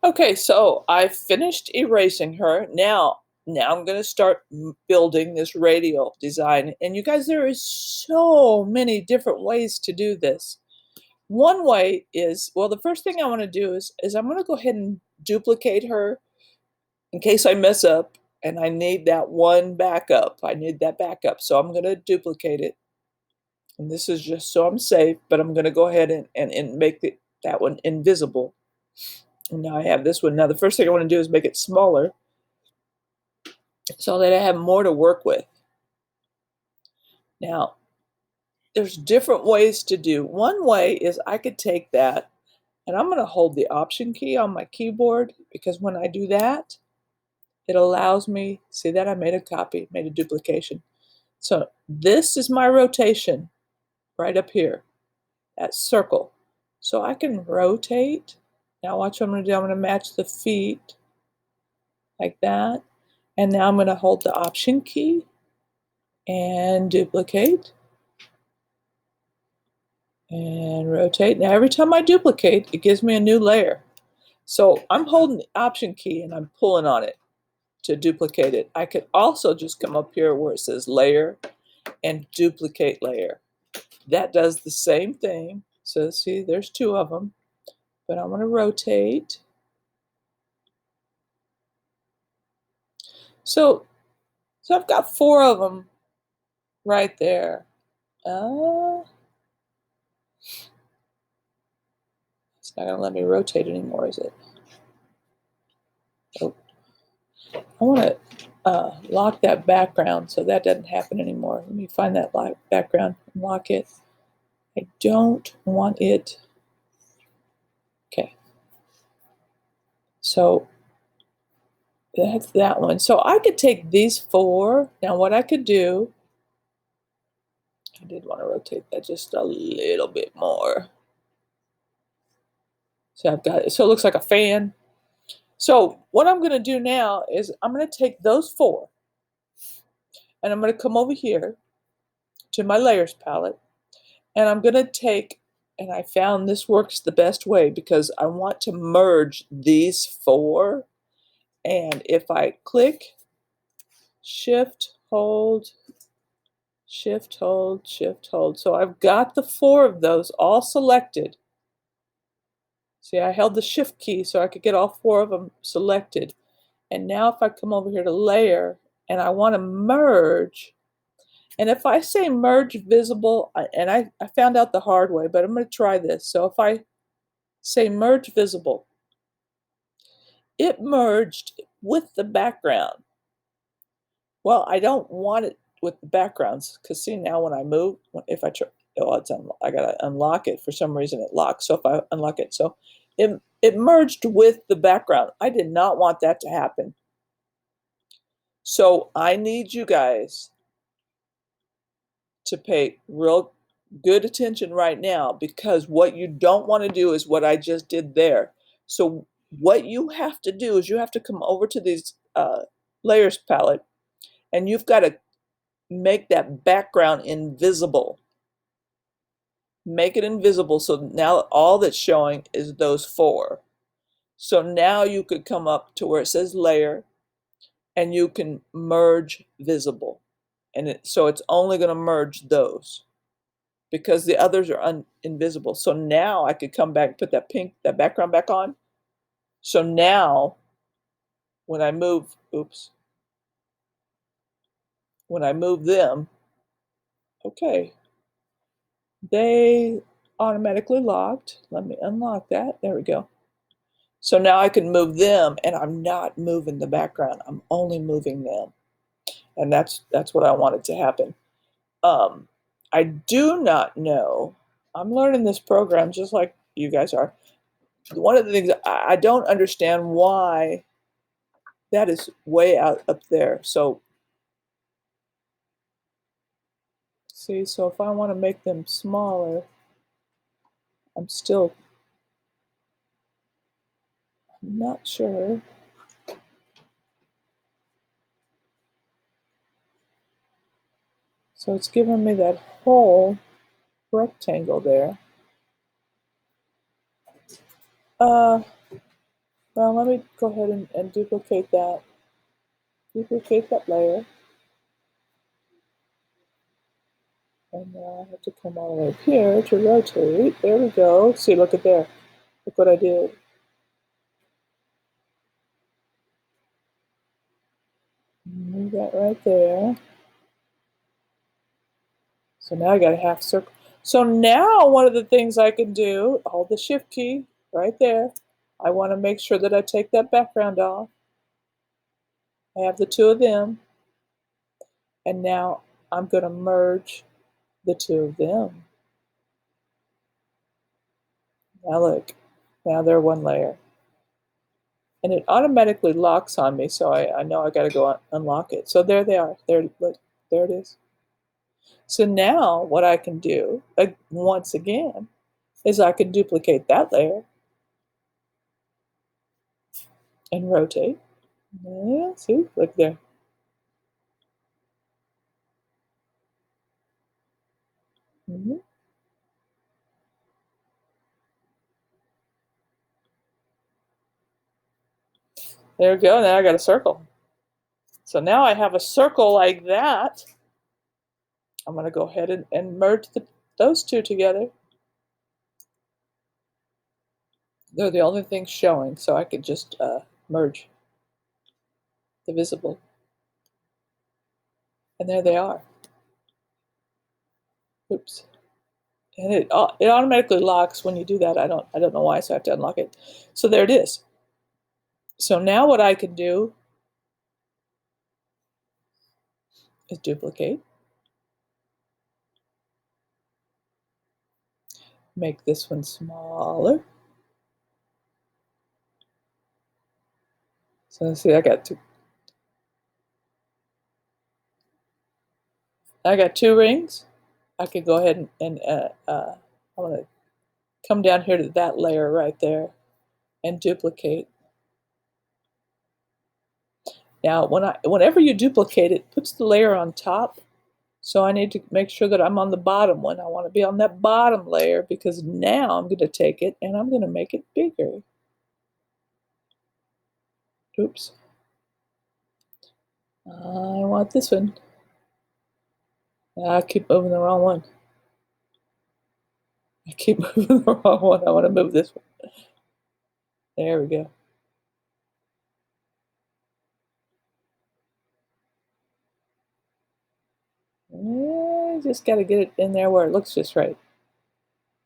Okay, so I finished erasing her. Now I'm going to start building this radial design. And you guys, there is so many different ways to do this. One way is, well, the first thing I want to do is I'm going to go ahead and duplicate her in case I mess up and I need that one backup. I need that backup. So I'm going to duplicate it. And this is just so I'm safe, but I'm going to go ahead and make that one invisible. And now I have this one. Now the first thing I want to do is make it smaller so that I have more to work with. Now, there's different ways to do. One way is I could take that and I'm going to hold the Option key on my keyboard because when I do that, it allows me, see that I made a copy, made a duplication. So this is my rotation right up here, that circle. So I can rotate. Now watch what I'm going to do. I'm going to match the feet like that. And now I'm going to hold the Option key and duplicate and rotate. Now every time I duplicate, it gives me a new layer. So I'm holding the Option key and I'm pulling on it to duplicate it. I could also just come up here where it says layer and duplicate layer. That does the same thing. So see, there's two of them, but I'm going to rotate. So I've got four of them right there. It's not going to let me rotate anymore, is it? Oh, I want to lock that background so that doesn't happen anymore. Let me find that background and lock it. I don't want it. Okay. So that's that one. So I could take these four. Now what I could do, I did want to rotate that just a little bit more. So I've got it. So it looks like a fan. So what I'm going to do now is I'm going to take those four and I'm going to come over here to my layers palette and I'm going to take, and I found this works the best way because I want to merge these four. And if I click shift, hold, shift, hold, shift, hold. So I've got the four of those all selected. See, I held the shift key so I could get all four of them selected. And now if I come over here to layer and I want to merge, and if I say merge visible, and I found out the hard way, but I'm going to try this. So if I say merge visible, it merged with the background. Well, I don't want it with the backgrounds because see now when I move, if I try, oh, I gotta unlock it. For some reason it locks. So if I unlock it, so it merged with the background. I did not want that to happen. So I need you guys to pay real good attention right now because what you don't want to do is what I just did there. So what you have to do is you have to come over to these layers palette and you've got to make that background invisible. Make it invisible so now all that's showing is those four. So now you could come up to where it says layer and you can merge visible. And so it's only going to merge those because the others are invisible. So now I could come back and put that background back on. So now when I move, oops, when I move them, okay, they automatically locked. Let me unlock that. There we go. So now I can move them and I'm not moving the background. I'm only moving them. And that's what I wanted to happen. I do not know. I'm learning this program just like you guys are. One of the things I don't understand why that is way out up there. So see, so if I want to make them smaller, I'm not sure. So it's giving me that whole rectangle there. Well, let me go ahead and duplicate that. Duplicate that layer. And now I have to come all the way up here to rotate. There we go. See, look at there. Look what I did. Move that right there. So now I got a half circle. So now one of the things I can do, hold the shift key right there. I want to make sure that I take that background off. I have the two of them. And now I'm going to merge the two of them. Now look, now they're one layer. And it automatically locks on me, so I know I got to go unlock it. So there they are. There, look, there it is. So now what I can do, once again, is I can duplicate that layer and rotate. Yeah, see, look there. Mm-hmm. There we go. Now I got a circle. So now I have a circle like that. I'm going to go ahead and merge those two together. They're the only things showing, so I could just merge the visible. And there they are. Oops. And it automatically locks when you do that. I don't know why, so I have to unlock it. So there it is. So now what I can do is duplicate. Make this one smaller. So let's see, I got two rings. I could go ahead and I'm going to come down here to that layer right there and duplicate. Now, whenever you duplicate, it puts the layer on top. So I need to make sure that I'm on the bottom one. I want to be on that bottom layer because now I'm going to take it and I'm going to make it bigger. Oops. I want this one. I keep moving the wrong one. I keep moving the wrong one. I want to move this one. There we go. Yeah, just got to get it in there where it looks just right.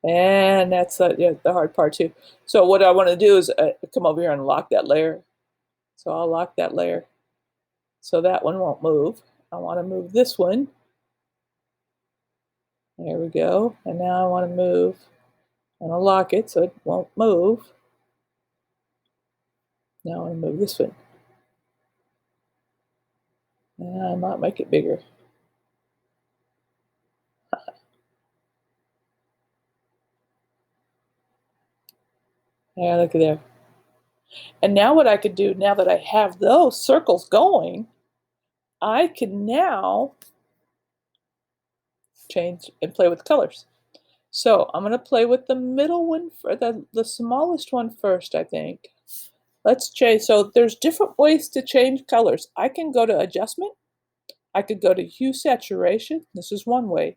And that's the hard part too. So what I want to do is come over here and lock that layer. So I'll lock that layer. So that one won't move. I want to move this one. There we go. And now I want to move. I'm going to lock it so it won't move. Now I want to move this one. And I might make it bigger. Yeah, look at there. And now what I could do, now that I have those circles going, I can now change and play with colors. So I'm going to play with the middle one, for the smallest one first, I think. Let's change. So there's different ways to change colors. I can go to adjustment. I could go to hue saturation. This is one way.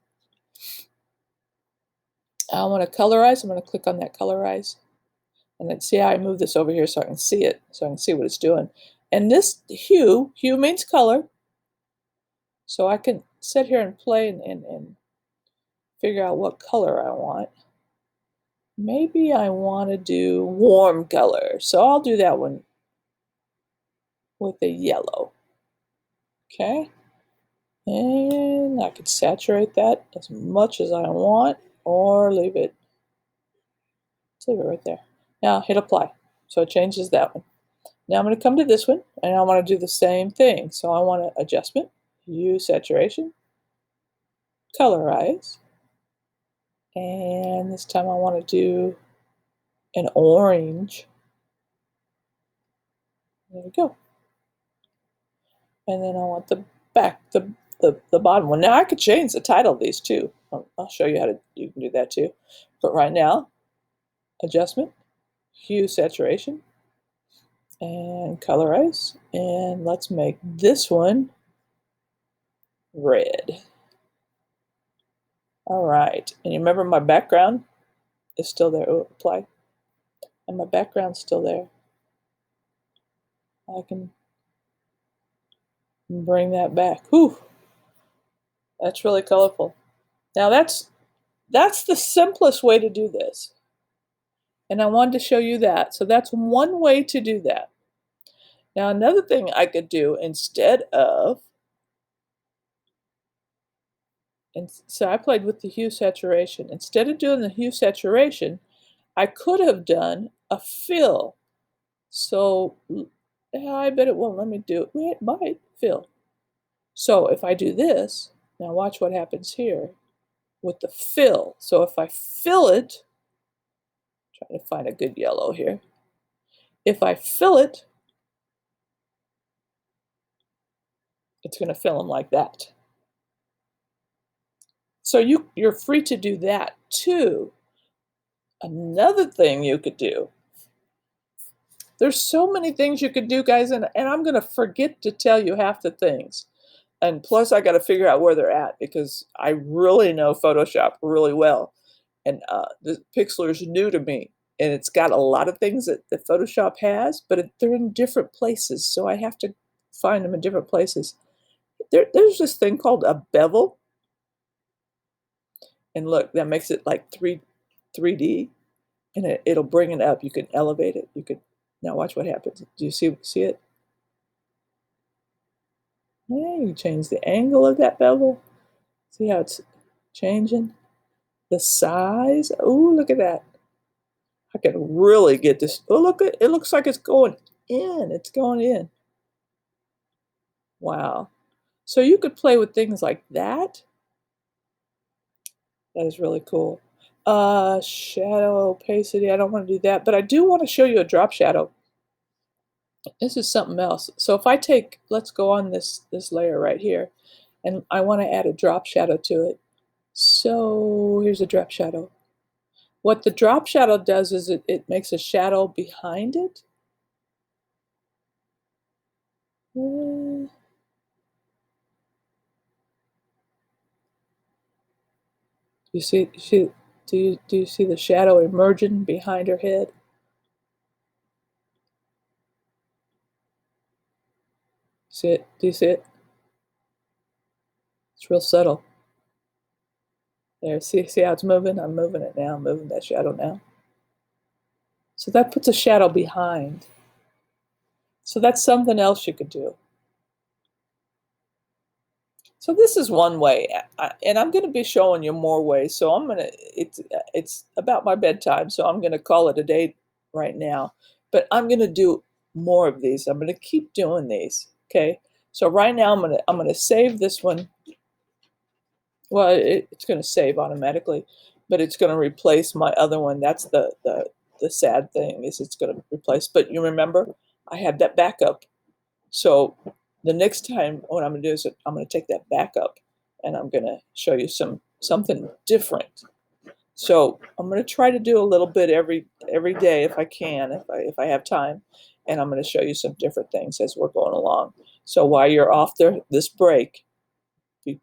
I want to colorize. I'm going to click on that colorize. And then see how I move this over here so I can see it, so I can see what it's doing. And this hue means color. So I can sit here and play and figure out what color I want. Maybe I want to do warm color. So I'll do that one with a yellow. Okay. And I could saturate that as much as I want or leave it. Let's leave it right there. Now hit apply. So it changes that one. Now I'm going to come to this one and I want to do the same thing. So I want an adjustment, hue saturation, colorize. And this time I want to do an orange. There we go. And then I want the back, the bottom one. Now I could change the title of these too. I'll show you how you can do that too. But right now, adjustment, hue saturation, and colorize, and let's make this one red. All right, and you remember my background is still there. Oh, apply, and my background's still there. I can bring that back. Whew, that's really colorful. Now that's the simplest way to do this, and I wanted to show you that. So that's one way to do that. Now another thing I could do instead of, and so I played with the hue saturation. Instead of doing the hue saturation, I could have done a fill. So yeah, I bet it won't let me do it. It might fill. So if I do this, now watch what happens here with the fill. So if I fill it, trying to find a good yellow here. If I fill it, it's going to fill them like that. So you're free to do that too. Another thing you could do, there's so many things you could do, guys, and I'm going to forget to tell you half the things. And plus, I got to figure out where they're at because I really know Photoshop really well. And the Pixlr is new to me. And it's got a lot of things that Photoshop has, but they're in different places. So I have to find them in different places. There's this thing called a bevel. And look, that makes it like 3D. And it'll bring it up. You can elevate it. You could, now watch what happens. Do you see it? Yeah, you change the angle of that bevel. See how it's changing? The size. Oh, look at that. I can really get this. Oh, look, it looks like it's going in. It's going in. Wow. So you could play with things like that. That is really cool. Shadow opacity. I don't want to do that, but I do want to show you a drop shadow. This is something else. So if I take, let's go on this layer right here, and I want to add a drop shadow to it. So here's a drop shadow. What the drop shadow does is it makes a shadow behind it. You see, do you see the shadow emerging behind her head? See it? Do you see it? It's real subtle. There, see how it's moving? I'm moving it now. I'm moving that shadow now. So that puts a shadow behind. So that's something else you could do. So this is one way, and I'm going to be showing you more ways. So it's about my bedtime, so I'm going to call it a day right now. But I'm going to do more of these. I'm going to keep doing these. Okay. So right now I'm going to save this one. Well, it's going to save automatically, but it's going to replace my other one. That's the sad thing is it's going to replace. But you remember, I had that backup. So the next time, what I'm going to do is I'm going to take that backup, and I'm going to show you something different. So I'm going to try to do a little bit every day if I can, if I have time, and I'm going to show you some different things as we're going along. So while you're off there, this break, be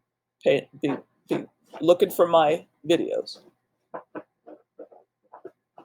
looking for my videos.